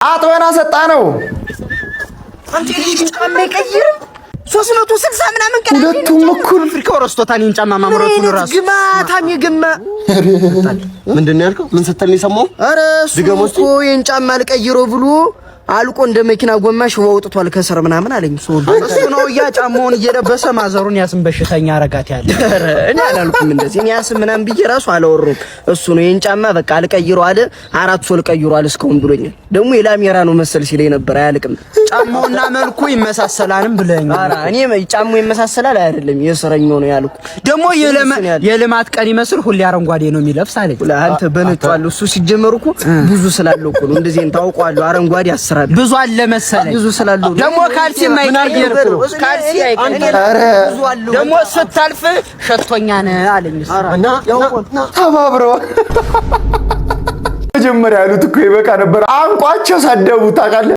አጥበና ሰጣ ነው አንተ ልጅ ጫማ ይቀይር 360 ምናምን ቀን ሁለቱም እኩል አፍሪካው ረስቶታል ጫማ ማምረቱን ራሱ ግማታም ይገማ ምንድነው ያልከው ምን ስትል ነው? ኧረ እሱ ይሄን ጫማ ልቀይረው ብሎ አልቆ እንደ መኪና ጎማሽ ወውጥቷል ከስር ምናምን አለኝ። እሱ ነው ያ ጫማውን እየለበሰ ማዘሩን ያስም በሽተኛ አረጋት ያለ። ኧረ እኔ አላልኩም እንደዚህ እኔ ያስም ምናምን ብዬ ራሱ አላወሩም። እሱ ነው ይሄን ጫማ በቃ አልቀይረው አለ። 4 ሶል ቀይሯል እስካሁን ብሎኛል። ደግሞ የላሜራ ነው መሰል ሲለኝ ነበር። አያልቅም ጫማውና መልኩ ይመሳሰላልም ብለኝ። ኧረ እኔ ጫማው ይመሳሰላል አይደለም የስረኛው ነው ያልኩ። ደግሞ የልማት ቀን ይመስል ሁሌ አረንጓዴ ነው የሚለብስ አለኝ። አንተ በነጫሉ እሱ ሲጀመር እኮ ብዙ ስላለው እኮ ነው እንደዚህ ታውቀዋለህ። አረንጓዴ አስራ ብዙ አለ መሰለኝ ብዙ ስላለው ደግሞ ካልሲ ማይቀየር ካልሲ አይቀየር ደግሞ ስታልፍ ሸቶኛ ነህ አለኝ። እና ተባብረው መጀመሪያ ያሉት እኮ ይበቃ ነበር። አንቋቸው ሳደቡ ታውቃለህ።